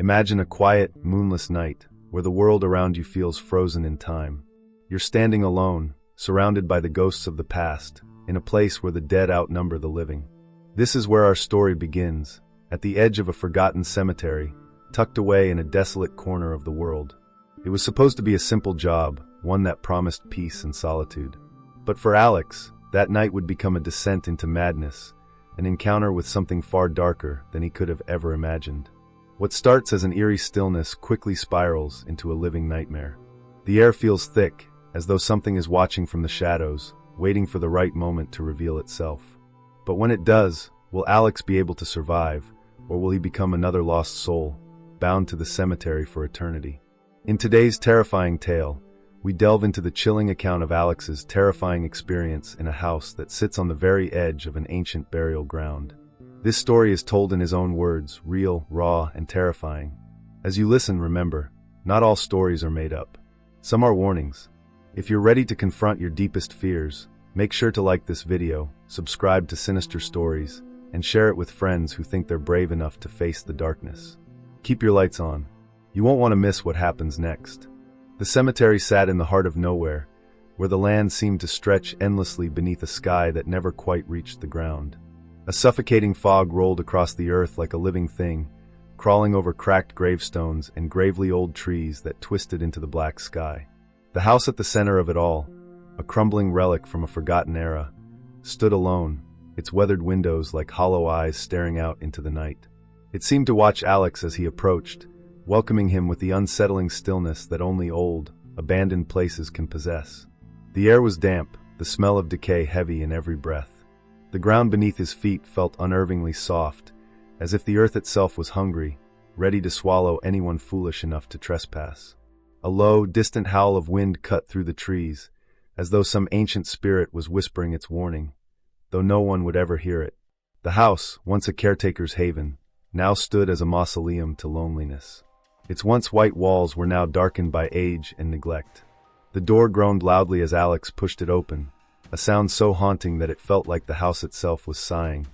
Imagine a quiet, moonless night, where the world around you feels frozen in time. You're standing alone, surrounded by the ghosts of the past, in a place where the dead outnumber the living. This is where our story begins, at the edge of a forgotten cemetery, tucked away in a desolate corner of the world. It was supposed to be a simple job, one that promised peace and solitude. But for Alex, that night would become a descent into madness, an encounter with something far darker than he could have ever imagined. What starts as an eerie stillness quickly spirals into a living nightmare. The air feels thick, as though something is watching from the shadows, waiting for the right moment to reveal itself. But when it does, will Alex be able to survive, or will he become another lost soul, bound to the cemetery for eternity? In today's terrifying tale, we delve into the chilling account of Alex's terrifying experience in a house that sits on the very edge of an ancient burial ground. This story is told in his own words, real, raw, and terrifying. As you listen, remember, not all stories are made up. Some are warnings. If you're ready to confront your deepest fears, make sure to like this video, subscribe to Sinister Stories, and share it with friends who think they're brave enough to face the darkness. Keep your lights on. You won't want to miss what happens next. The cemetery sat in the heart of nowhere, where the land seemed to stretch endlessly beneath a sky that never quite reached the ground. A suffocating fog rolled across the earth like a living thing, crawling over cracked gravestones and gravely old trees that twisted into the black sky. The house at the center of it all, a crumbling relic from a forgotten era, stood alone, its weathered windows like hollow eyes staring out into the night. It seemed to watch Alex as he approached, welcoming him with the unsettling stillness that only old, abandoned places can possess. The air was damp, the smell of decay heavy in every breath. The ground beneath his feet felt unnervingly soft, as if the earth itself was hungry, ready to swallow anyone foolish enough to trespass. A low, distant howl of wind cut through the trees, as though some ancient spirit was whispering its warning, though no one would ever hear it. The house, once a caretaker's haven, now stood as a mausoleum to loneliness. Its once white walls were now darkened by age and neglect. The door groaned loudly as Alex pushed it open, a sound so haunting that it felt like the house itself was sighing,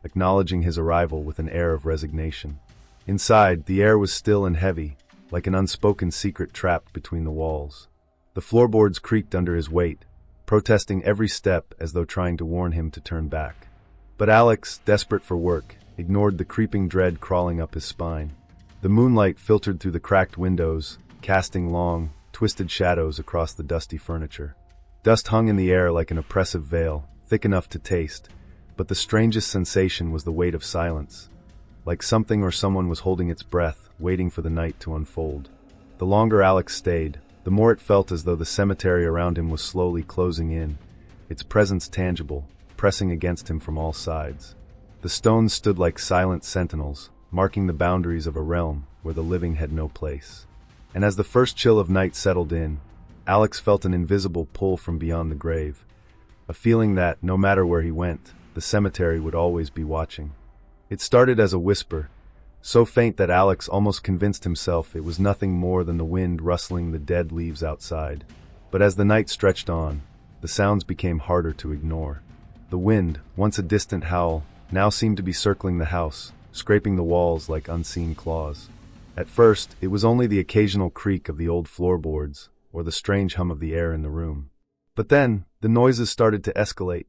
acknowledging his arrival with an air of resignation. Inside, the air was still and heavy, like an unspoken secret trapped between the walls. The floorboards creaked under his weight, protesting every step as though trying to warn him to turn back. But Alex, desperate for work, ignored the creeping dread crawling up his spine. The moonlight filtered through the cracked windows, casting long, twisted shadows across the dusty furniture. Dust hung in the air like an oppressive veil, thick enough to taste, but the strangest sensation was the weight of silence, like something or someone was holding its breath, waiting for the night to unfold. The longer Alex stayed, the more it felt as though the cemetery around him was slowly closing in, its presence tangible, pressing against him from all sides. The stones stood like silent sentinels, marking the boundaries of a realm where the living had no place. And as the first chill of night settled in, Alex felt an invisible pull from beyond the grave, a feeling that, no matter where he went, the cemetery would always be watching. It started as a whisper, so faint that Alex almost convinced himself it was nothing more than the wind rustling the dead leaves outside. But as the night stretched on, the sounds became harder to ignore. The wind, once a distant howl, now seemed to be circling the house, scraping the walls like unseen claws. At first, it was only the occasional creak of the old floorboards, or the strange hum of the air in the room. But then, the noises started to escalate.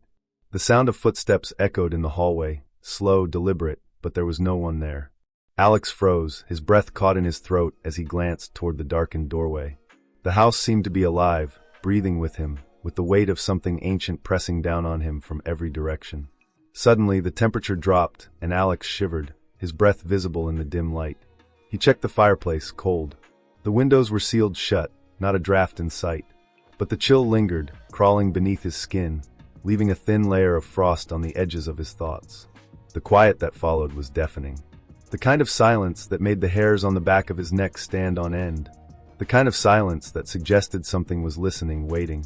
The sound of footsteps echoed in the hallway, slow, deliberate, but there was no one there. Alex froze, his breath caught in his throat as he glanced toward the darkened doorway. The house seemed to be alive, breathing with him, with the weight of something ancient pressing down on him from every direction. Suddenly, the temperature dropped, and Alex shivered, his breath visible in the dim light. He checked the fireplace, cold. The windows were sealed shut, not a draft in sight. But the chill lingered, crawling beneath his skin, leaving a thin layer of frost on the edges of his thoughts. The quiet that followed was deafening. The kind of silence that made the hairs on the back of his neck stand on end. The kind of silence that suggested something was listening, waiting.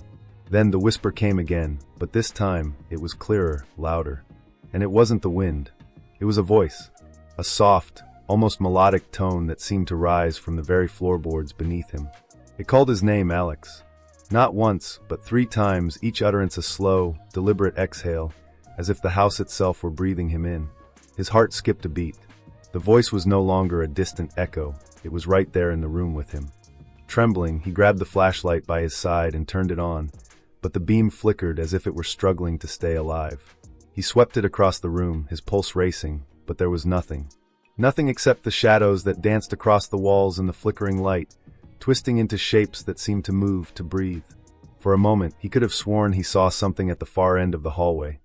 Then the whisper came again, but this time it was clearer, louder. And it wasn't the wind. It was a voice. A soft, almost melodic tone that seemed to rise from the very floorboards beneath him. It called his name, Alex. Not once, but 3 times, each utterance a slow, deliberate exhale, as if the house itself were breathing him in. His heart skipped a beat. The voice was no longer a distant echo, it was right there in the room with him. Trembling, he grabbed the flashlight by his side and turned it on, but the beam flickered as if it were struggling to stay alive. He swept it across the room, his pulse racing, but there was nothing. Nothing except the shadows that danced across the walls in the flickering light, twisting into shapes that seemed to move, to breathe. For a moment, he could have sworn he saw something at the far end of the hallway.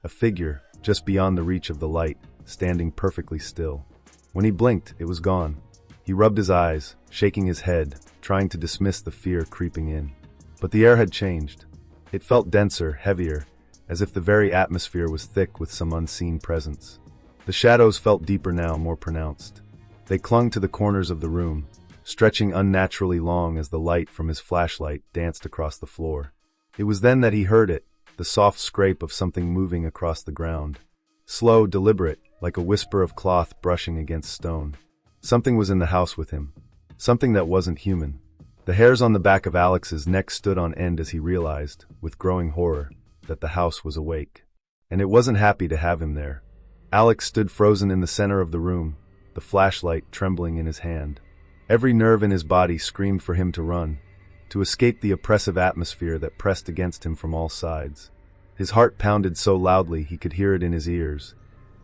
A figure, just beyond the reach of the light, standing perfectly still. When he blinked, it was gone. He rubbed his eyes, shaking his head, trying to dismiss the fear creeping in. But the air had changed. It felt denser, heavier, as if the very atmosphere was thick with some unseen presence. The shadows felt deeper now, more pronounced. They clung to the corners of the room, stretching unnaturally long as the light from his flashlight danced across the floor. It was then that he heard it, the soft scrape of something moving across the ground. Slow, deliberate, like a whisper of cloth brushing against stone. Something was in the house with him. Something that wasn't human. The hairs on the back of Alex's neck stood on end as he realized, with growing horror, that the house was awake. And it wasn't happy to have him there. Alex stood frozen in the center of the room, the flashlight trembling in his hand. Every nerve in his body screamed for him to run, to escape the oppressive atmosphere that pressed against him from all sides. His heart pounded so loudly he could hear it in his ears,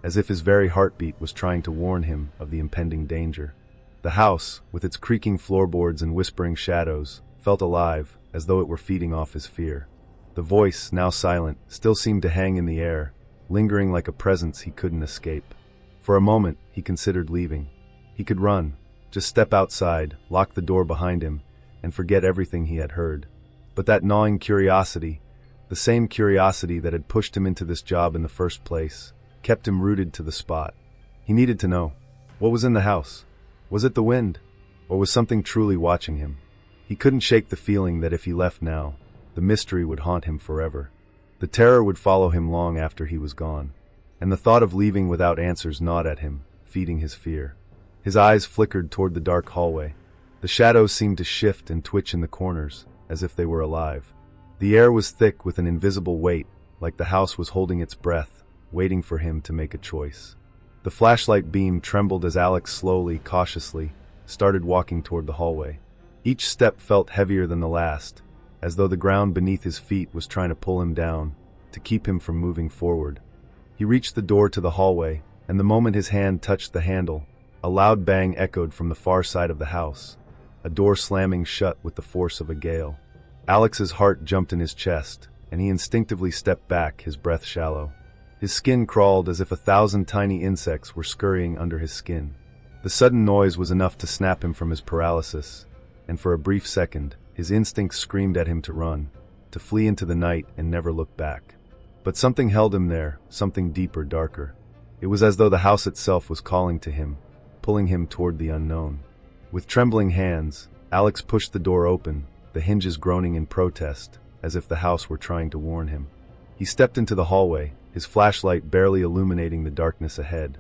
as if his very heartbeat was trying to warn him of the impending danger. The house, with its creaking floorboards and whispering shadows, felt alive, as though it were feeding off his fear. The voice, now silent, still seemed to hang in the air, lingering like a presence he couldn't escape. For a moment, he considered leaving. He could run, just step outside, lock the door behind him, and forget everything he had heard. But that gnawing curiosity, the same curiosity that had pushed him into this job in the first place, kept him rooted to the spot. He needed to know. What was in the house? Was it the wind? Or was something truly watching him? He couldn't shake the feeling that if he left now, the mystery would haunt him forever. The terror would follow him long after he was gone. And the thought of leaving without answers gnawed at him, feeding his fear. His eyes flickered toward the dark hallway. The shadows seemed to shift and twitch in the corners, as if they were alive. The air was thick with an invisible weight, like the house was holding its breath, waiting for him to make a choice. The flashlight beam trembled as Alex slowly, cautiously, started walking toward the hallway. Each step felt heavier than the last, as though the ground beneath his feet was trying to pull him down, to keep him from moving forward. He reached the door to the hallway, and the moment his hand touched the handle, a loud bang echoed from the far side of the house, a door slamming shut with the force of a gale. Alex's heart jumped in his chest, and he instinctively stepped back, his breath shallow. His skin crawled as if 1,000 tiny insects were scurrying under his skin. The sudden noise was enough to snap him from his paralysis, and for a brief second, his instincts screamed at him to run, to flee into the night and never look back. But something held him there, something deeper, darker. It was as though the house itself was calling to him, pulling him toward the unknown. With trembling hands, Alex pushed the door open, the hinges groaning in protest, as if the house were trying to warn him. He stepped into the hallway, his flashlight barely illuminating the darkness ahead.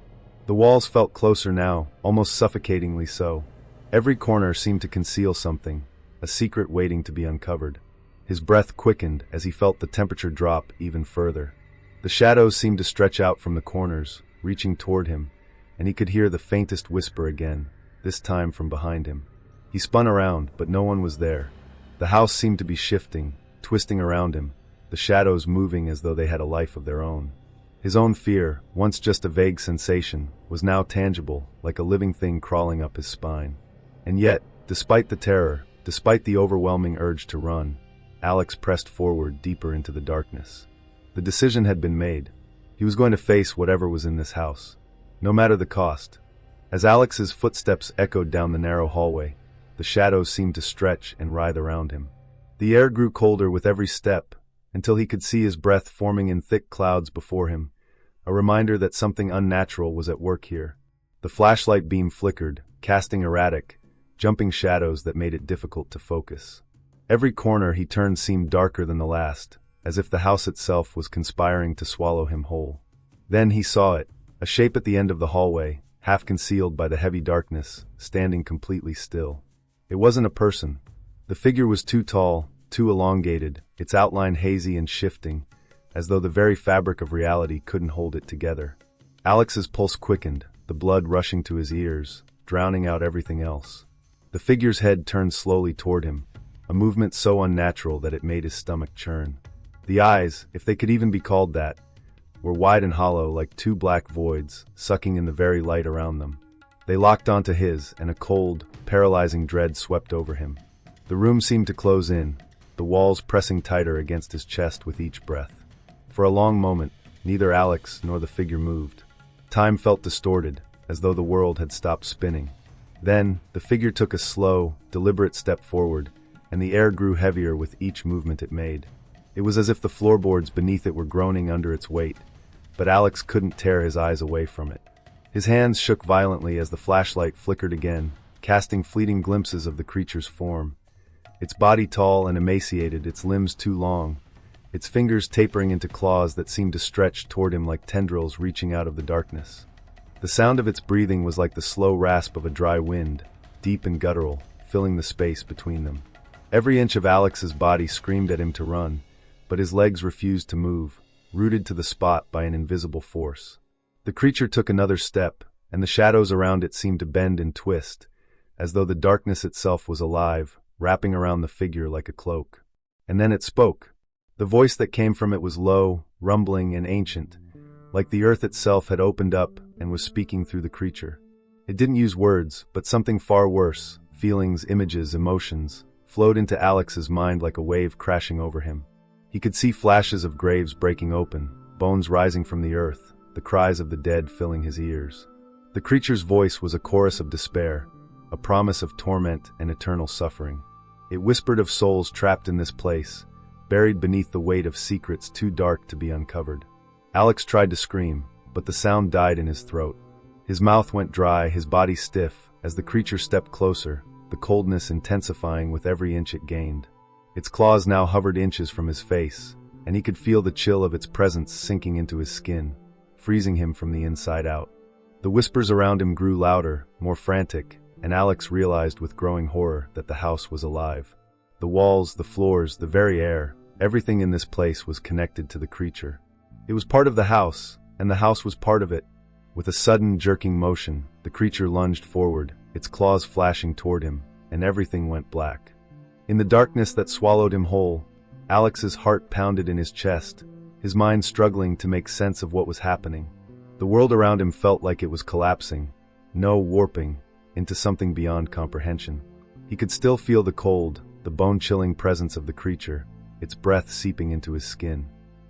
The walls felt closer now, almost suffocatingly so. Every corner seemed to conceal something, a secret waiting to be uncovered. His breath quickened as he felt the temperature drop even further. The shadows seemed to stretch out from the corners, reaching toward him, and he could hear the faintest whisper again, this time from behind him. He spun around, but no one was there. The house seemed to be shifting, twisting around him, the shadows moving as though they had a life of their own. His own fear, once just a vague sensation, was now tangible, like a living thing crawling up his spine. And yet, despite the terror, despite the overwhelming urge to run, Alex pressed forward deeper into the darkness. The decision had been made. He was going to face whatever was in this house, no matter the cost. As Alex's footsteps echoed down the narrow hallway, the shadows seemed to stretch and writhe around him. The air grew colder with every step, until he could see his breath forming in thick clouds before him, a reminder that something unnatural was at work here. The flashlight beam flickered, casting erratic, jumping shadows that made it difficult to focus. Every corner he turned seemed darker than the last, as if the house itself was conspiring to swallow him whole. Then he saw it, a shape at the end of the hallway, half concealed by the heavy darkness, standing completely still. It wasn't a person. The figure was too tall, too elongated, its outline hazy and shifting, as though the very fabric of reality couldn't hold it together. Alex's pulse quickened, the blood rushing to his ears, drowning out everything else. The figure's head turned slowly toward him, a movement so unnatural that it made his stomach churn. The eyes, if they could even be called that, were wide and hollow like two black voids, sucking in the very light around them. They locked onto his, and a cold, paralyzing dread swept over him. The room seemed to close in, the walls pressing tighter against his chest with each breath. For a long moment, neither Alex nor the figure moved. Time felt distorted, as though the world had stopped spinning. Then, the figure took a slow, deliberate step forward, and the air grew heavier with each movement it made. It was as if the floorboards beneath it were groaning under its weight, but Alex couldn't tear his eyes away from it. His hands shook violently as the flashlight flickered again, casting fleeting glimpses of the creature's form. Its body tall and emaciated, its limbs too long, its fingers tapering into claws that seemed to stretch toward him like tendrils reaching out of the darkness. The sound of its breathing was like the slow rasp of a dry wind, deep and guttural, filling the space between them. Every inch of Alex's body screamed at him to run, but his legs refused to move, rooted to the spot by an invisible force. The creature took another step, and the shadows around it seemed to bend and twist, as though the darkness itself was alive, wrapping around the figure like a cloak. And then it spoke. The voice that came from it was low, rumbling, and ancient, like the earth itself had opened up and was speaking through the creature. It didn't use words, but something far worse, feelings, images, emotions, flowed into Alex's mind like a wave crashing over him. He could see flashes of graves breaking open, bones rising from the earth, the cries of the dead filling his ears. The creature's voice was a chorus of despair, a promise of torment and eternal suffering. It whispered of souls trapped in this place, buried beneath the weight of secrets too dark to be uncovered. Alex tried to scream, but the sound died in his throat. His mouth went dry, his body stiff, as the creature stepped closer, the coldness intensifying with every inch it gained. Its claws now hovered inches from his face, and he could feel the chill of its presence sinking into his skin, freezing him from the inside out. The whispers around him grew louder, more frantic, and Alex realized with growing horror that the house was alive. The walls, the floors, the very air, everything in this place was connected to the creature. It was part of the house, and the house was part of it. With a sudden, jerking motion, the creature lunged forward, its claws flashing toward him, and everything went black. In the darkness that swallowed him whole, Alex's heart pounded in his chest, his mind struggling to make sense of what was happening. The world around him felt like it was collapsing, warping, into something beyond comprehension. He could still feel the cold, the bone-chilling presence of the creature, its breath seeping into his skin.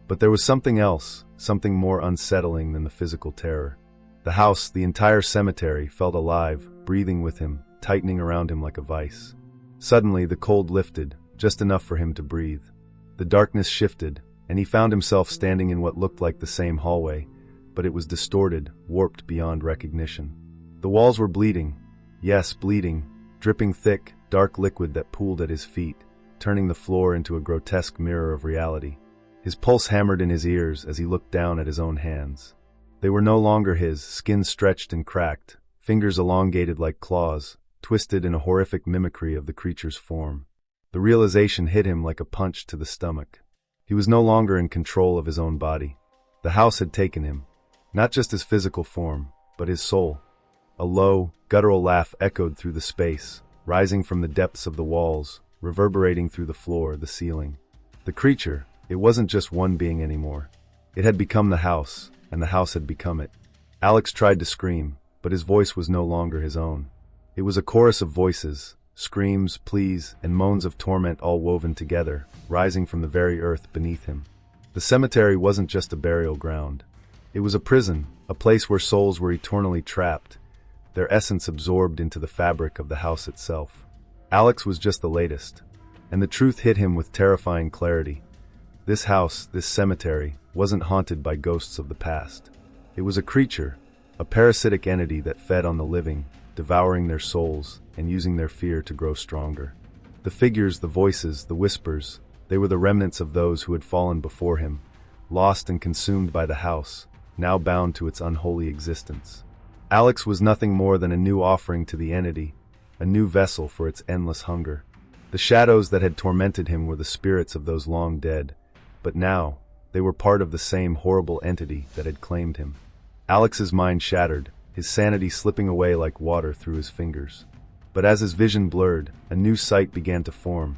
But there was something else, something more unsettling than the physical terror. The house, the entire cemetery, felt alive, breathing with him, tightening around him like a vice. Suddenly, the cold lifted, just enough for him to breathe. The darkness shifted, and he found himself standing in what looked like the same hallway, but it was distorted, warped beyond recognition. The walls were bleeding. Yes, bleeding, dripping thick, dark liquid that pooled at his feet, turning the floor into a grotesque mirror of reality. His pulse hammered in his ears as he looked down at his own hands. They were no longer his, skin stretched and cracked, fingers elongated like claws, twisted in a horrific mimicry of the creature's form. The realization hit him like a punch to the stomach. He was no longer in control of his own body. The house had taken him, not just his physical form, but his soul. A low, guttural laugh echoed through the space, rising from the depths of the walls, reverberating through the floor, the ceiling. The creature, it wasn't just one being anymore. It had become the house, and the house had become it. Alex tried to scream, but his voice was no longer his own. It was a chorus of voices, screams, pleas, and moans of torment all woven together, rising from the very earth beneath him. The cemetery wasn't just a burial ground. It was a prison, a place where souls were eternally trapped, their essence absorbed into the fabric of the house itself. Alex was just the latest, and the truth hit him with terrifying clarity. This house, this cemetery, wasn't haunted by ghosts of the past. It was a creature, a parasitic entity that fed on the living, devouring their souls and using their fear to grow stronger. The figures, the voices, the whispers, they were the remnants of those who had fallen before him, lost and consumed by the house, now bound to its unholy existence. Alex was nothing more than a new offering to the entity, a new vessel for its endless hunger. The shadows that had tormented him were the spirits of those long dead, but now they were part of the same horrible entity that had claimed him. Alex's mind shattered, his sanity slipping away like water through his fingers. But as his vision blurred, a new sight began to form,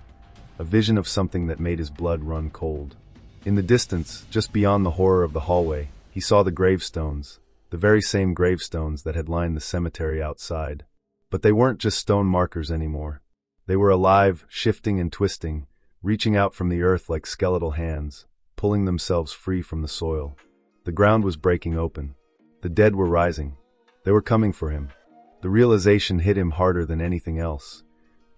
a vision of something that made his blood run cold. In the distance, just beyond the horror of the hallway, he saw the gravestones, the very same gravestones that had lined the cemetery outside. But they weren't just stone markers anymore. They were alive, shifting and twisting, reaching out from the earth like skeletal hands, pulling themselves free from the soil. The ground was breaking open. The dead were rising. They were coming for him. The realization hit him harder than anything else.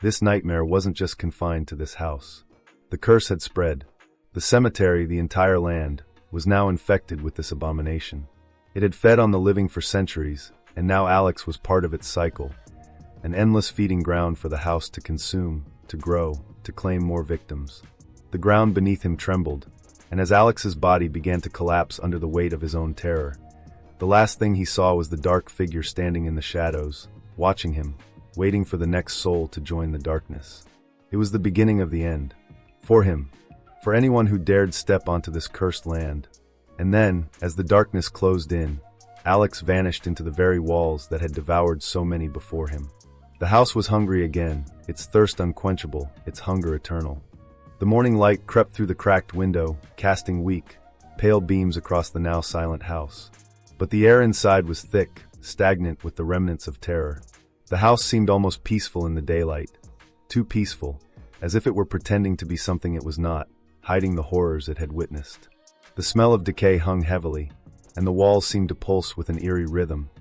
This nightmare wasn't just confined to this house. The curse had spread. The cemetery, the entire land, was now infected with this abomination. It had fed on the living for centuries, and now Alex was part of its cycle. An endless feeding ground for the house to consume, to grow, to claim more victims. The ground beneath him trembled, and as Alex's body began to collapse under the weight of his own terror, the last thing he saw was the dark figure standing in the shadows, watching him, waiting for the next soul to join the darkness. It was the beginning of the end. For him. For anyone who dared step onto this cursed land. And then, as the darkness closed in, Alex vanished into the very walls that had devoured so many before him. The house was hungry again, its thirst unquenchable, its hunger eternal. The morning light crept through the cracked window, casting weak, pale beams across the now silent house. But the air inside was thick, stagnant with the remnants of terror. The house seemed almost peaceful in the daylight. Too peaceful, as if it were pretending to be something it was not, hiding the horrors it had witnessed. The smell of decay hung heavily, and the walls seemed to pulse with an eerie rhythm,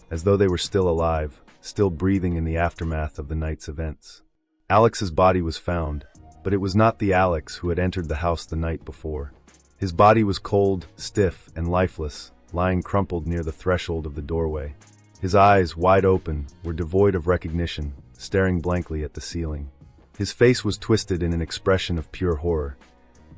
as though they were still alive, still breathing in the aftermath of the night's events. Alex's body was found, but it was not the Alex who had entered the house the night before. His body was cold, stiff, and lifeless, lying crumpled near the threshold of the doorway. His eyes, wide open, were devoid of recognition, staring blankly at the ceiling. His face was twisted in an expression of pure horror,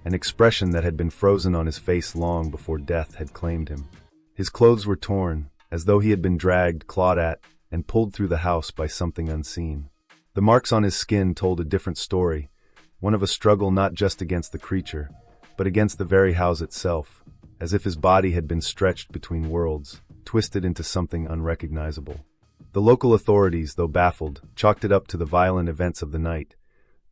an expression that had been frozen on his face long before death had claimed him. His clothes were torn, as though he had been dragged, clawed at, and pulled through the house by something unseen. The marks on his skin told a different story, one of a struggle not just against the creature, but against the very house itself, as if his body had been stretched between worlds, twisted into something unrecognizable. The local authorities, though baffled, chalked it up to the violent events of the night.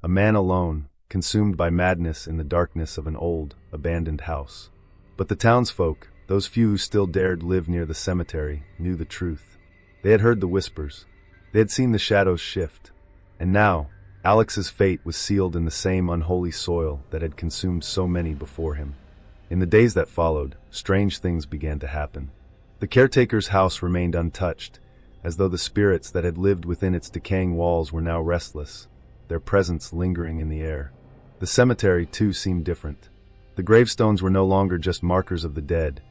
A man alone, consumed by madness in the darkness of an old, abandoned house. But the townsfolk, those few who still dared live near the cemetery, knew the truth. They had heard the whispers. They had seen the shadows shift. And now, Alex's fate was sealed in the same unholy soil that had consumed so many before him. In the days that followed, strange things began to happen. The caretaker's house remained untouched, as though the spirits that had lived within its decaying walls were now restless, their presence lingering in the air. The cemetery, too, seemed different. The gravestones were no longer just markers of the dead.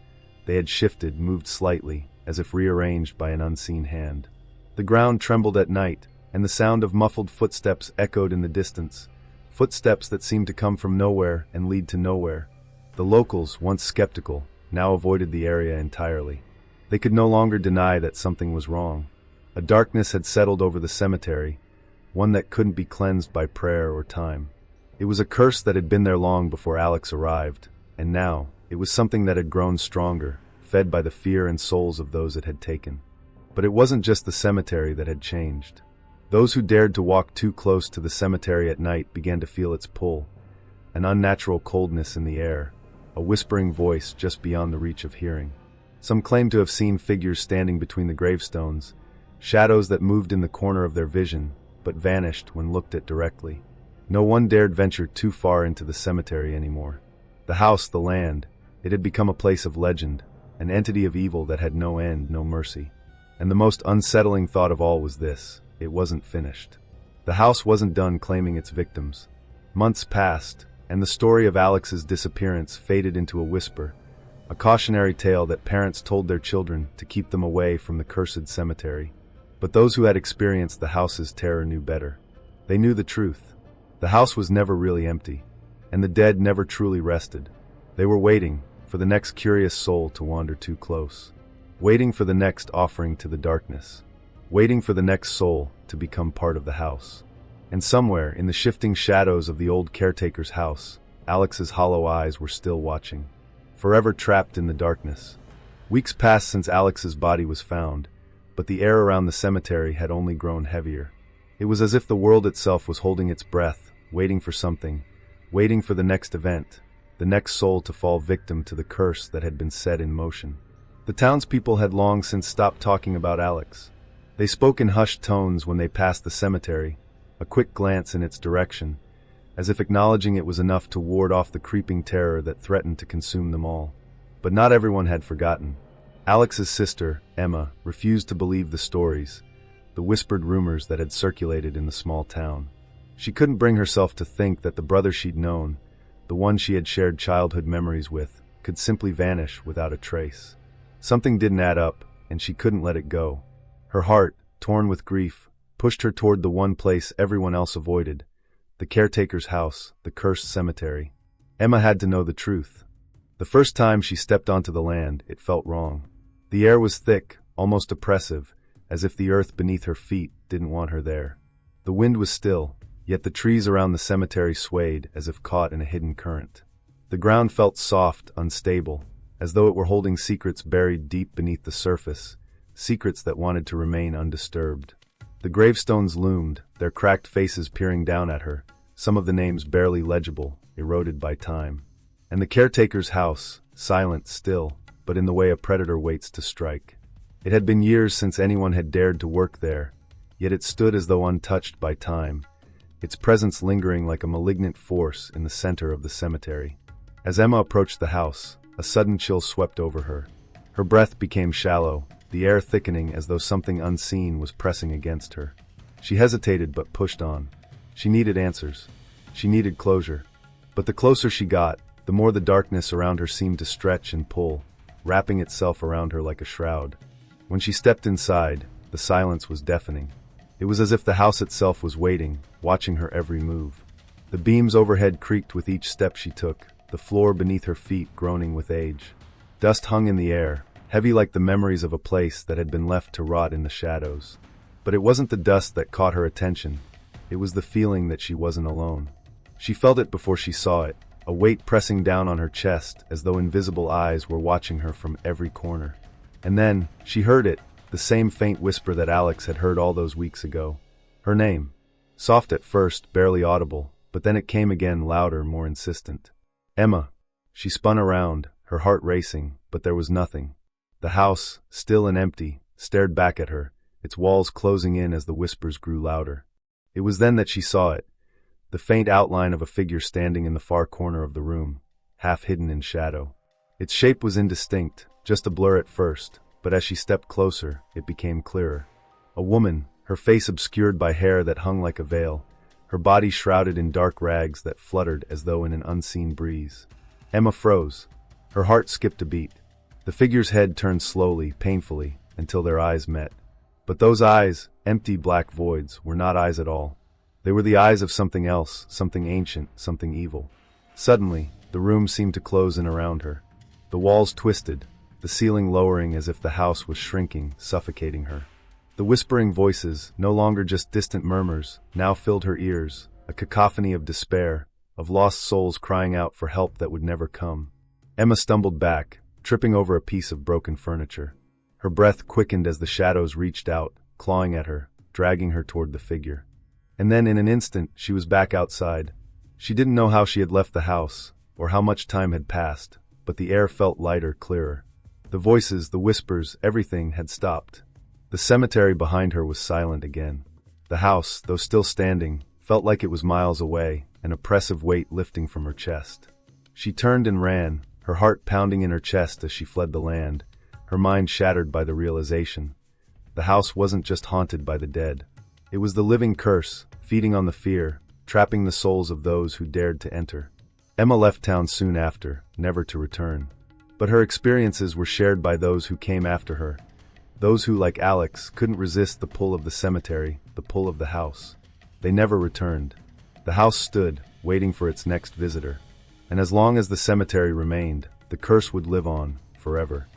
They had shifted, moved slightly, as if rearranged by an unseen hand. The ground trembled at night, and the sound of muffled footsteps echoed in the distance, footsteps that seemed to come from nowhere and lead to nowhere. The locals, once skeptical, now avoided the area entirely. They could no longer deny that something was wrong. A darkness had settled over the cemetery, one that couldn't be cleansed by prayer or time. It was a curse that had been there long before Alex arrived, and now, it was something that had grown stronger, fed by the fear and souls of those it had taken. But it wasn't just the cemetery that had changed. Those who dared to walk too close to the cemetery at night began to feel its pull, an unnatural coldness in the air, a whispering voice just beyond the reach of hearing. Some claimed to have seen figures standing between the gravestones, shadows that moved in the corner of their vision, but vanished when looked at directly. No one dared venture too far into the cemetery anymore. The house, the land, it had become a place of legend, an entity of evil that had no end, no mercy. And the most unsettling thought of all was this: it wasn't finished. The house wasn't done claiming its victims. Months passed, and the story of Alex's disappearance faded into a whisper, a cautionary tale that parents told their children to keep them away from the cursed cemetery. But those who had experienced the house's terror knew better. They knew the truth. The house was never really empty, and the dead never truly rested. They were waiting for the next curious soul to wander too close, waiting for the next offering to the darkness, waiting for the next soul to become part of the house. And somewhere in the shifting shadows of the old caretaker's house, Alex's hollow eyes were still watching, forever trapped in the darkness. Weeks passed since Alex's body was found, but the air around the cemetery had only grown heavier. It was as if the world itself was holding its breath, waiting for something, waiting for the next event, the next soul to fall victim to the curse that had been set in motion. The townspeople had long since stopped talking about Alex. They spoke in hushed tones when they passed the cemetery, a quick glance in its direction, as if acknowledging it was enough to ward off the creeping terror that threatened to consume them all. But not everyone had forgotten. Alex's sister, Emma, refused to believe the stories, the whispered rumors that had circulated in the small town. She couldn't bring herself to think that the brother she'd known, the one she had shared childhood memories with, could simply vanish without a trace. Something didn't add up, and she couldn't let it go. Her heart, torn with grief, pushed her toward the one place everyone else avoided, the caretaker's house, the cursed cemetery. Emma had to know the truth. The first time she stepped onto the land, it felt wrong. The air was thick, almost oppressive, as if the earth beneath her feet didn't want her there. The wind was still, yet the trees around the cemetery swayed as if caught in a hidden current. The ground felt soft, unstable, as though it were holding secrets buried deep beneath the surface, secrets that wanted to remain undisturbed. The gravestones loomed, their cracked faces peering down at her, some of the names barely legible, eroded by time. And the caretaker's house, silent still, but in the way a predator waits to strike. It had been years since anyone had dared to work there, yet it stood as though untouched by time, its presence lingering like a malignant force in the center of the cemetery. As Emma approached the house, a sudden chill swept over her. Her breath became shallow, the air thickening as though something unseen was pressing against her. She hesitated but pushed on. She needed answers. She needed closure. But the closer she got, the more the darkness around her seemed to stretch and pull, wrapping itself around her like a shroud. When she stepped inside, the silence was deafening. It was as if the house itself was waiting, watching her every move. The beams overhead creaked with each step she took, the floor beneath her feet groaning with age. Dust hung in the air, heavy like the memories of a place that had been left to rot in the shadows. But it wasn't the dust that caught her attention. It was the feeling that she wasn't alone. She felt it before she saw it, a weight pressing down on her chest as though invisible eyes were watching her from every corner. And then, she heard it, the same faint whisper that Alex had heard all those weeks ago. Her name. Soft at first, barely audible, but then it came again louder, more insistent. Emma. She spun around, her heart racing, but there was nothing. The house, still and empty, stared back at her, its walls closing in as the whispers grew louder. It was then that she saw it, the faint outline of a figure standing in the far corner of the room, half hidden in shadow. Its shape was indistinct, just a blur at first, but as she stepped closer, it became clearer. A woman, her face obscured by hair that hung like a veil, her body shrouded in dark rags that fluttered as though in an unseen breeze. Emma froze. Her heart skipped a beat. The figure's head turned slowly, painfully, until their eyes met. But those eyes, empty black voids, were not eyes at all. They were the eyes of something else, something ancient, something evil. Suddenly, the room seemed to close in around her. The walls twisted, the ceiling lowering as if the house was shrinking, suffocating her. The whispering voices, no longer just distant murmurs, now filled her ears, a cacophony of despair, of lost souls crying out for help that would never come. Emma stumbled back, tripping over a piece of broken furniture. Her breath quickened as the shadows reached out, clawing at her, dragging her toward the figure. And then in an instant, she was back outside. She didn't know how she had left the house, or how much time had passed, but the air felt lighter, clearer. The voices, the whispers, everything had stopped. The cemetery behind her was silent again. The house, though still standing, felt like it was miles away, an oppressive weight lifting from her chest. She turned and ran, her heart pounding in her chest as she fled the land, her mind shattered by the realization. The house wasn't just haunted by the dead. It was the living curse, feeding on the fear, trapping the souls of those who dared to enter. Emma left town soon after, never to return. But her experiences were shared by those who came after her, those who, like Alex, couldn't resist the pull of the cemetery, the pull of the house. They never returned. The house stood, waiting for its next visitor. And as long as the cemetery remained, the curse would live on, forever.